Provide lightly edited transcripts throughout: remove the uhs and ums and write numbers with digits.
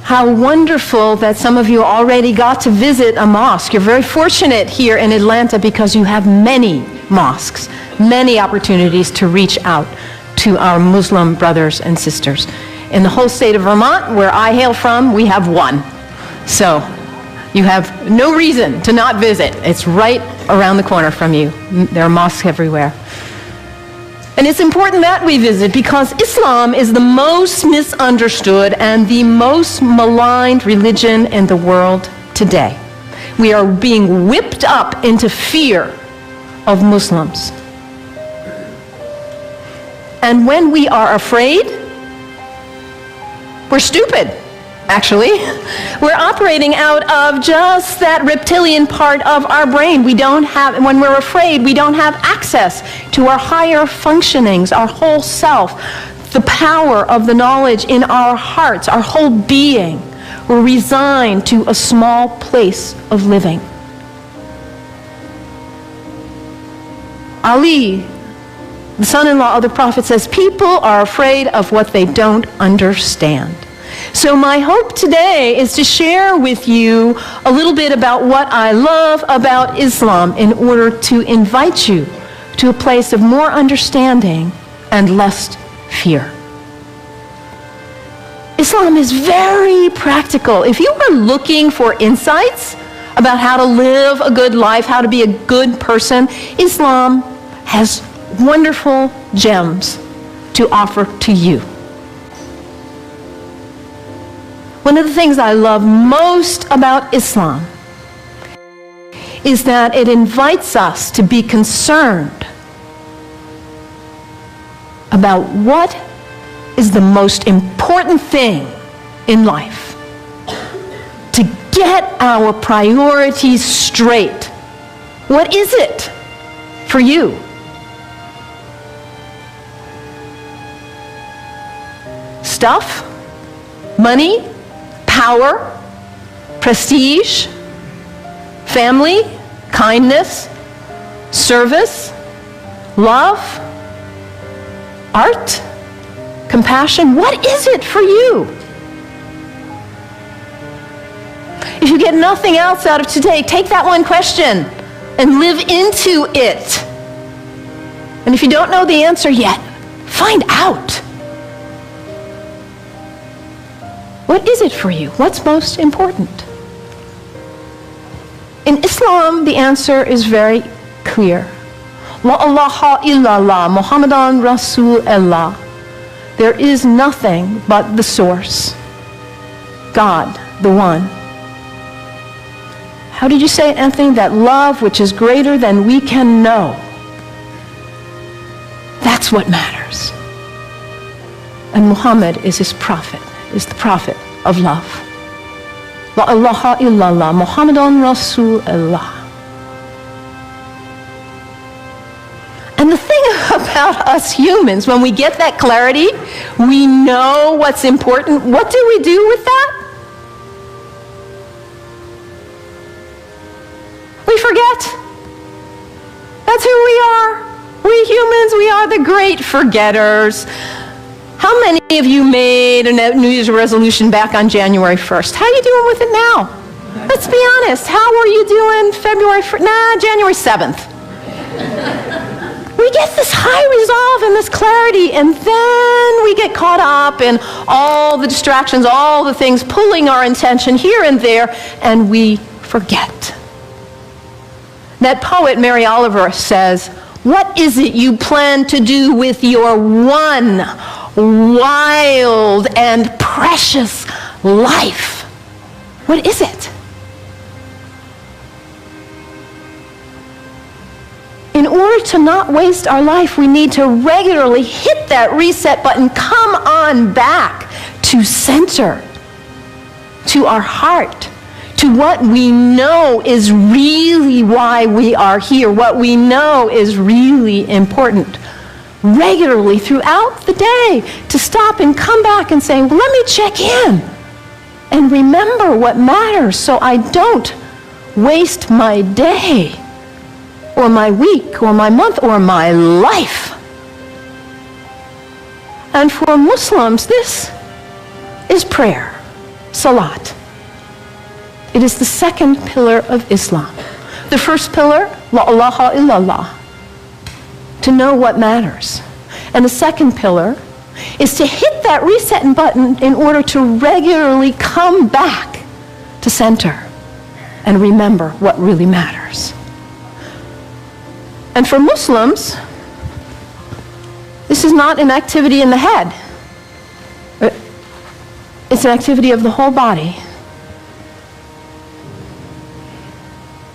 How wonderful that some of you already got to visit a mosque. You're very fortunate here in Atlanta because you have many mosques, many opportunities to reach out to our Muslim brothers and sisters. In the whole state of Vermont, where I hail from, we have one. So you have no reason to not visit. It's right around the corner from you. There are mosques everywhere. And it's important that we visit because Islam is the most misunderstood and the most maligned religion in the world today. We are being whipped up into fear of Muslims. And when we are afraid, we're stupid, actually. We're operating out of just that reptilian part of our brain. When we're afraid, we don't have access to our higher functionings, our whole self, the power of the knowledge in our hearts, our whole being. We're resigned to a small place of living. Ali, the son-in-law of the Prophet, says, people are afraid of what they don't understand. So my hope today is to share with you a little bit about what I love about Islam in order to invite you to a place of more understanding and less fear. Islam is very practical. If you are looking for insights about how to live a good life, how to be a good person, Islam has wonderful gems to offer to you. One of the things I love most about Islam is that it invites us to be concerned about what is the most important thing in life. To get our priorities straight. What is it for you? Stuff? Money? Power? Prestige? Family? Kindness? Service? Love? Art? Compassion? What is it for you? If you get nothing else out of today, take that one question and live into it. And if you don't know the answer yet, find out. What is it for you? What's most important? In Islam, the answer is very clear. La ilaha illallah, Muhammadan Rasulullah. There is nothing but the source, God, the one. How did you say it, Anthony? That love which is greater than we can know. That's what matters. And Muhammad is his prophet, is the prophet of love. La ilaha illallah, Muhammadan Rasulullah. And the thing about us humans, when we get that clarity, we know what's important. What do we do with that? We forget. That's who we are. We humans, we are the great forgetters. How many of you made a New Year's resolution back on January 1st? How are you doing with it now? Let's be honest. How were you doing February 1st? January 7th. We get this high resolve and this clarity, and then we get caught up in all the distractions, all the things pulling our attention here and there, and we forget. That poet, Mary Oliver, says, what is it you plan to do with your one wild and precious life? What is it? In order to not waste our life, we need to regularly hit that reset button, come on back to center, to our heart, to what we know is really why we are here, what we know is really important. Regularly throughout the day, to stop and come back and say, well, let me check in and remember what matters so I don't waste my day or my week or my month or my life. And for Muslims, this is prayer, salat. It is the second pillar of Islam. The first pillar, la ilaha illallah, to know what matters. And the second pillar is to hit that reset button in order to regularly come back to center and remember what really matters. And for Muslims, this is not an activity in the head. It's an activity of the whole body.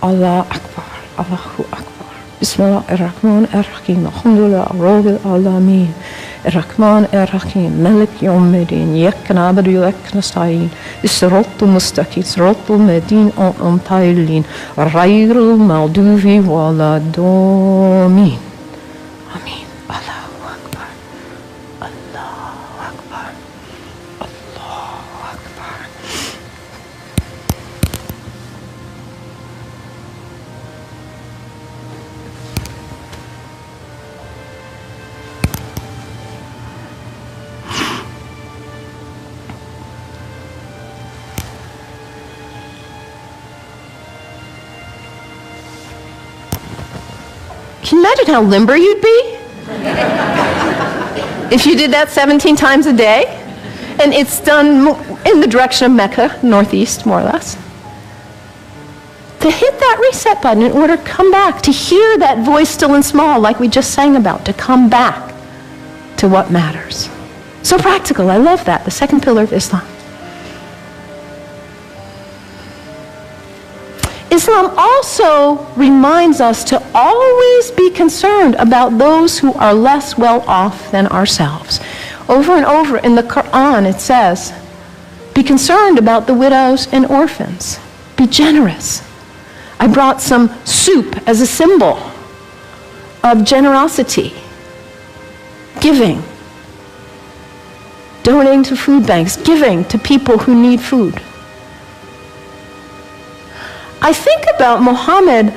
Allah Akbar, Allahu Akbar. Bismillah ar-Rahman ar-Rahim. Alhamdulillah, Rabbil Alameen. Ar-Rahman ar-Rahim. Malik Yawmiddin. Iyyak na'budu wa iyyak nasta'in. As-siratal mustaqim. Siratal ladhina an'amta alayhim. Ghayril maghdubi waladdallin. Amin. Allahu Akbar. Allahu Akbar. Allahu Akbar. Can you imagine how limber you'd be? If you did that 17 times a day, and it's done in the direction of Mecca, northeast, more or less. To hit that reset button in order to come back, to hear that voice still and small, like we just sang about, to come back to what matters. So practical, I love that, the second pillar of Islam. Islam also reminds us to always be concerned about those who are less well off than ourselves. Over and over in the Quran it says, be concerned about the widows and orphans. Be generous. I brought some soup as a symbol of generosity, giving, donating to food banks, giving to people who need food. I think about Muhammad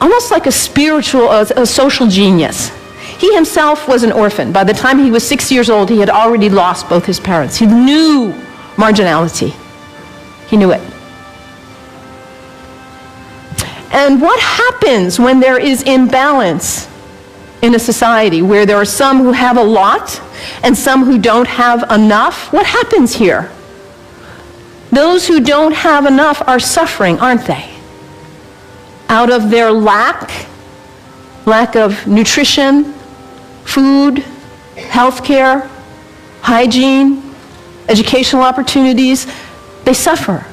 almost like a spiritual, a social genius. He himself was an orphan. By the time he was 6 years old, he had already lost both his parents. He knew marginality. He knew it. And what happens when there is imbalance in a society where there are some who have a lot and some who don't have enough? What happens here? Those who don't have enough are suffering, aren't they? Out of their lack of nutrition, food, healthcare, hygiene, educational opportunities, they suffer.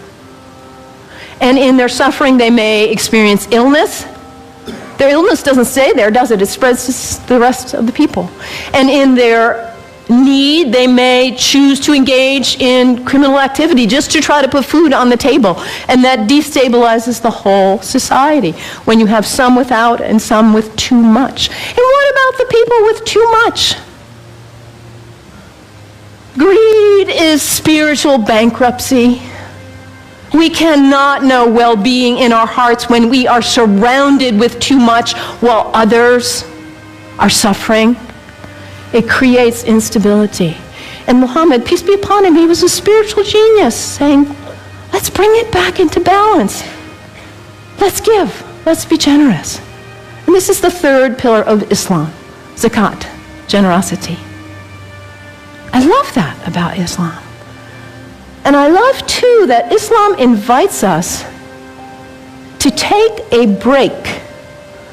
And in their suffering, they may experience illness. Their illness doesn't stay there, does it? It spreads to the rest of the people. And in their need, they may choose to engage in criminal activity just to try to put food on the table. And that destabilizes the whole society when you have some without and some with too much. And what about the people with too much? Greed is spiritual bankruptcy. We cannot know well-being in our hearts when we are surrounded with too much while others are suffering. It creates instability. And Muhammad, peace be upon him, he was a spiritual genius, saying, let's bring it back into balance. Let's give. Let's be generous. And this is the third pillar of Islam, zakat, generosity. I love that about Islam. And I love, too, that Islam invites us to take a break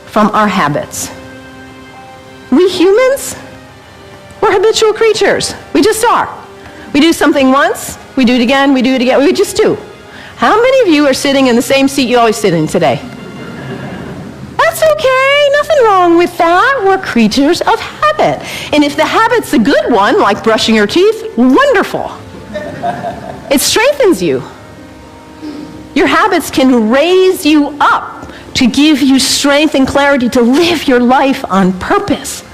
from our habits. We humans, we're habitual creatures. We just are. We do something once, we do it again, we do it again. We just do. How many of you are sitting in the same seat you always sit in today? That's okay. Nothing wrong with that. We're creatures of habit. And if the habit's a good one, like brushing your teeth, wonderful. It strengthens you. Your habits can raise you up to give you strength and clarity to live your life on purpose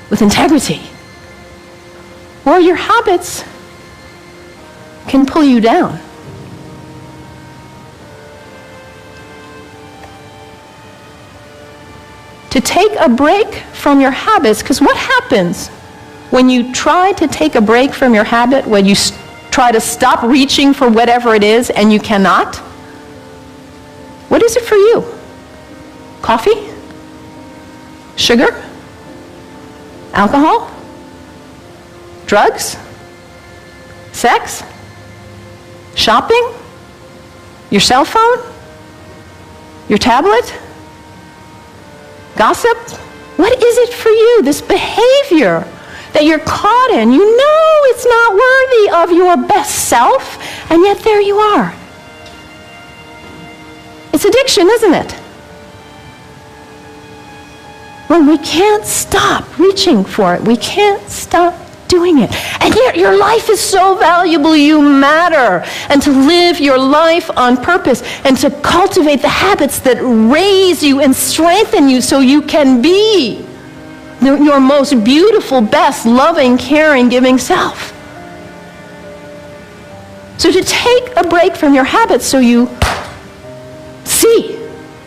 with integrity. Or your habits can pull you down. To take a break from your habits, because what happens when you try to take a break from your habit, when you try to stop reaching for whatever it is and you cannot, what is it for you? Coffee? Sugar? Alcohol? Drugs? Sex? Shopping? Your cell phone? Your tablet? Gossip? What is it for you, this behavior that you're caught in? You know it's not worthy of your best self, and yet there you are. It's addiction, isn't it? When we can't stop reaching for it, we can't stop doing it. And yet your life is so valuable, you matter. And to live your life on purpose and to cultivate the habits that raise you and strengthen you so you can be your most beautiful, best, loving, caring, giving self. So to take a break from your habits so you see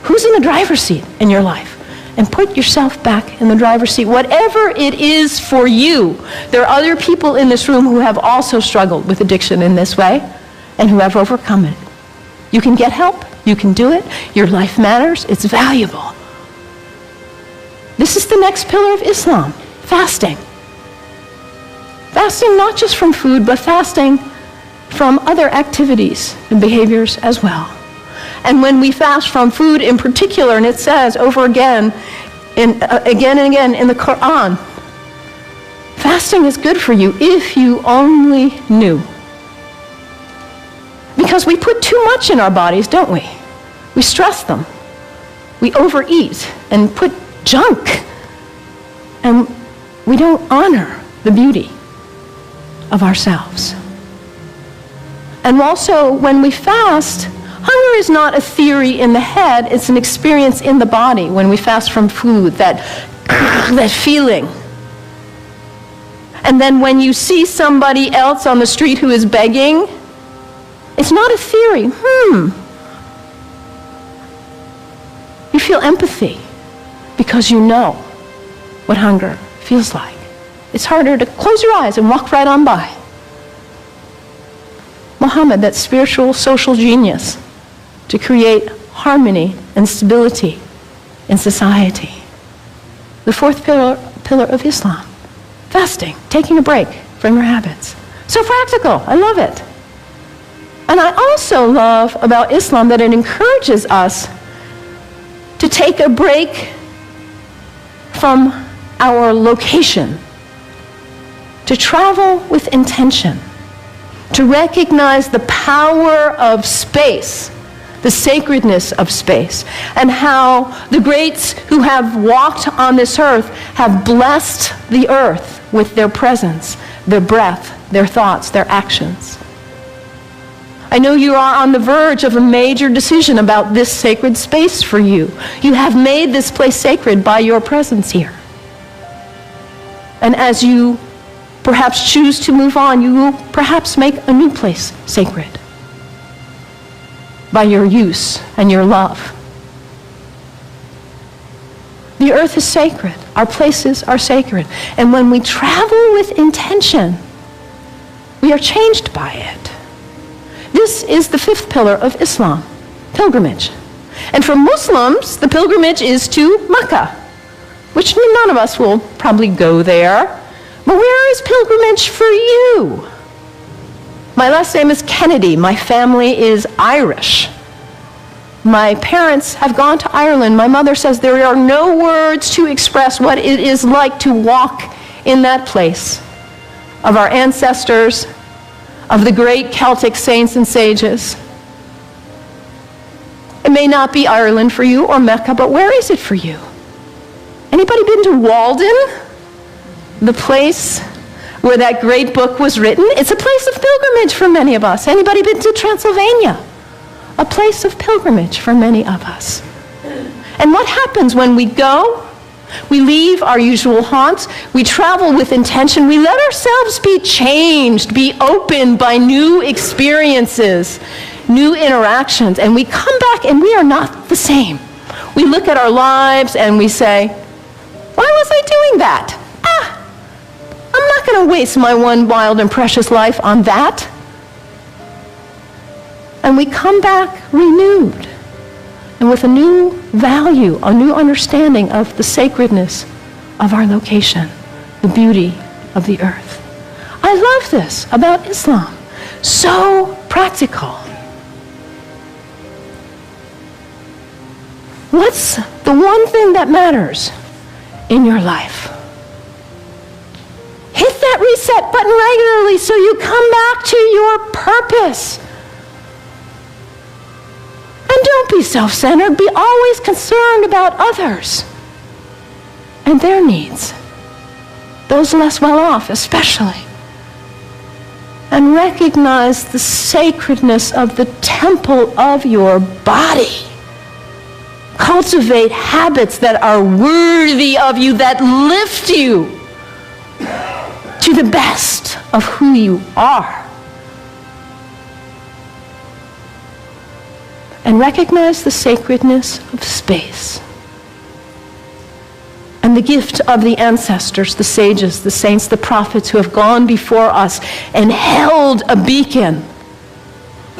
who's in the driver's seat in your life. And put yourself back in the driver's seat. Whatever it is for you. There are other people in this room who have also struggled with addiction in this way and who have overcome it. You can get help. You can do it. Your life matters. It's valuable. This is the next pillar of Islam, fasting. Fasting not just from food, but fasting from other activities and behaviors as well. And when we fast from food in particular, and it says over again and again in the Quran, fasting is good for you if you only knew. Because we put too much in our bodies, don't we? We stress them. We overeat and put junk. And we don't honor the beauty of ourselves. And also, when we fast, hunger is not a theory in the head, it's an experience in the body when we fast from food, that feeling. And then when you see somebody else on the street who is begging, it's not a theory. You feel empathy because you know what hunger feels like. It's harder to close your eyes and walk right on by. Muhammad, that spiritual social genius, to create harmony and stability in society. The fourth pillar of Islam, fasting, taking a break from your habits. So practical, I love it. And I also love about Islam that it encourages us to take a break from our location, to travel with intention, to recognize the power of space, the sacredness of space, and how the greats who have walked on this earth have blessed the earth with their presence, their breath, their thoughts, their actions. I know you are on the verge of a major decision about this sacred space for you. You have made this place sacred by your presence here. And as you perhaps choose to move on, you will perhaps make a new place sacred by your use and your love. The earth is sacred. Our places are sacred. And when we travel with intention, we are changed by it. This is the fifth pillar of Islam, pilgrimage. And for Muslims, the pilgrimage is to Mecca, which none of us will probably go there. But where is pilgrimage for you? My last name is Kennedy. My family is Irish. My parents have gone to Ireland. My mother says there are no words to express what it is like to walk in that place of our ancestors, of the great Celtic saints and sages. It may not be Ireland for you or Mecca, but where is it for you? Anybody been to Walden? The place where that great book was written? It's a place of pilgrimage for many of us. Anybody been to Transylvania? A place of pilgrimage for many of us. And what happens when we go? We leave our usual haunts. We travel with intention. We let ourselves be changed, be opened by new experiences, new interactions. And we come back and we are not the same. We look at our lives and we say, why was I doing that? I'm not not going to waste my one wild and precious life on that. And we come back renewed and with a new value, a new understanding of the sacredness of our location, the beauty of the earth. I love this about Islam. So practical. What's the one thing that matters in your life? Hit that reset button regularly so you come back to your purpose. And don't be self-centered. Be always concerned about others and their needs. Those less well off, especially. And recognize the sacredness of the temple of your body. Cultivate habits that are worthy of you, that lift you to the best of who you are. And recognize the sacredness of space and the gift of the ancestors, the sages, the saints, the prophets who have gone before us and held a beacon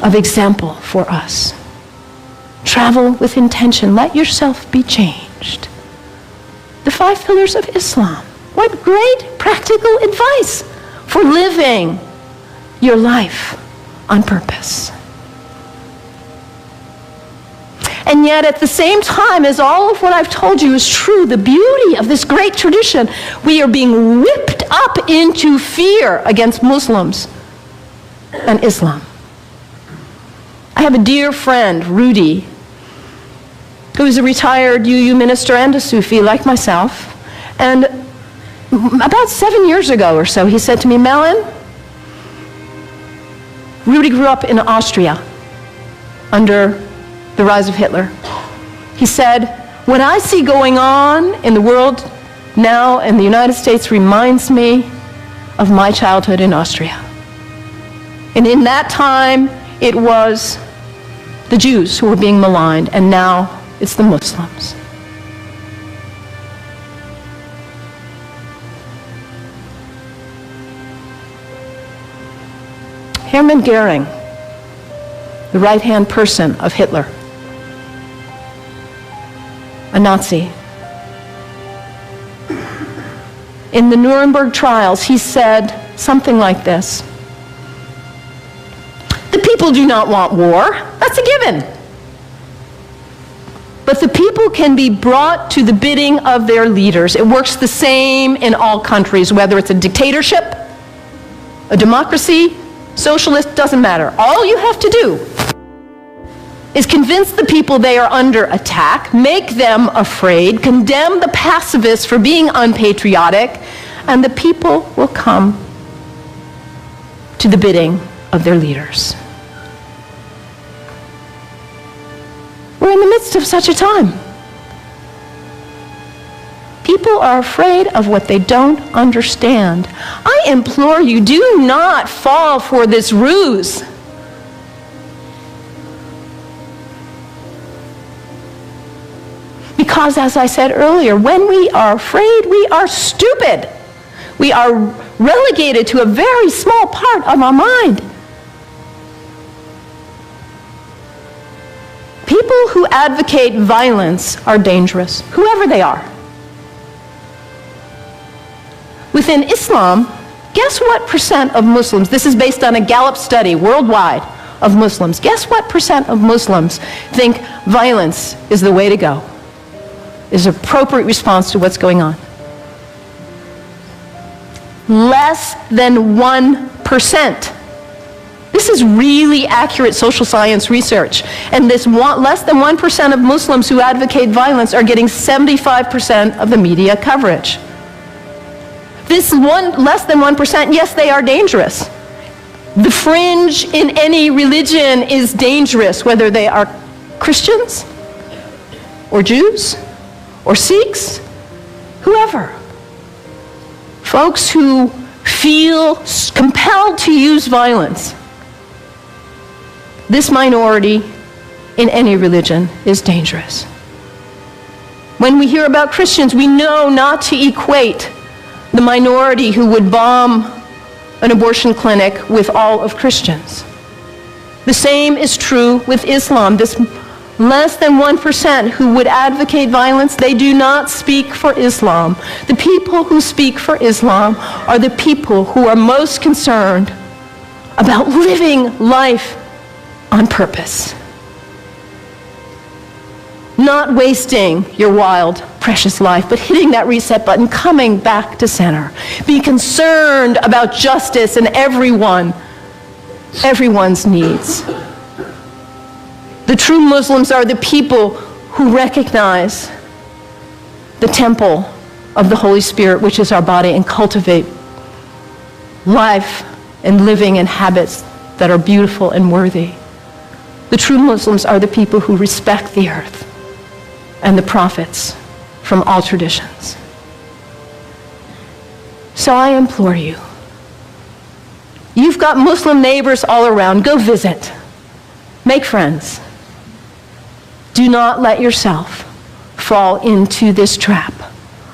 of example for us. Travel with intention. Let yourself be changed. The 5 pillars of Islam. What great practical advice for living your life on purpose. And yet at the same time as all of what I've told you is true, the beauty of this great tradition, we are being whipped up into fear against Muslims and Islam. I have a dear friend, Rudy, who is a retired UU minister and a Sufi like myself. And about 7 years ago or so, he said to me, Melon, Rudy grew up in Austria under the rise of Hitler. He said, what I see going on in the world now in the United States reminds me of my childhood in Austria. And in that time, it was the Jews who were being maligned, and now it's the Muslims. Hermann Goering, the right-hand person of Hitler, a Nazi. In the Nuremberg trials, he said something like this: the people do not want war, that's a given. But the people can be brought to the bidding of their leaders. It works the same in all countries, whether it's a dictatorship, a democracy, socialist, doesn't matter. All you have to do is convince the people they are under attack, make them afraid, condemn the pacifists for being unpatriotic, and the people will come to the bidding of their leaders. We're in the midst of such a time. People are afraid of what they don't understand. I implore you, do not fall for this ruse. Because, as I said earlier, when we are afraid, we are stupid. We are relegated to a very small part of our mind. People who advocate violence are dangerous, whoever they are. Within Islam, guess what percent of Muslims, this is based on a Gallup study worldwide of Muslims, guess what percent of Muslims think violence is the way to go? Is an appropriate response to what's going on? Less than 1%. This is really accurate social science research. And this less than 1% of Muslims who advocate violence are getting 75% of the media coverage. This less than 1%, yes, they are dangerous. The fringe in any religion is dangerous, whether they are Christians or Jews or Sikhs, whoever. Folks who feel compelled to use violence. This minority in any religion is dangerous. When we hear about Christians, we know not to equate the minority who would bomb an abortion clinic with all of Christians. The same is true with Islam. This less than 1% who would advocate violence, they do not speak for Islam. The people who speak for Islam are the people who are most concerned about living life on purpose. Not wasting your wild, precious life, but hitting that reset button, coming back to center. Being concerned about justice and everyone's needs. The true Muslims are the people who recognize the temple of the Holy Spirit, which is our body, and cultivate life and living in habits that are beautiful and worthy. The true Muslims are the people who respect the earth and the prophets from all traditions. So I implore you, you've got Muslim neighbors all around, go visit, make friends. Do not let yourself fall into this trap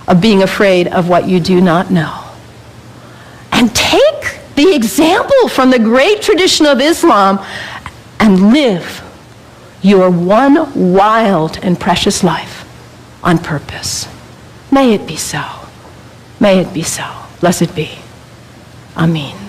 of being afraid of what you do not know. And take the example from the great tradition of Islam and live your one wild and precious life on purpose. May it be so. May it be so. Blessed be. Amen.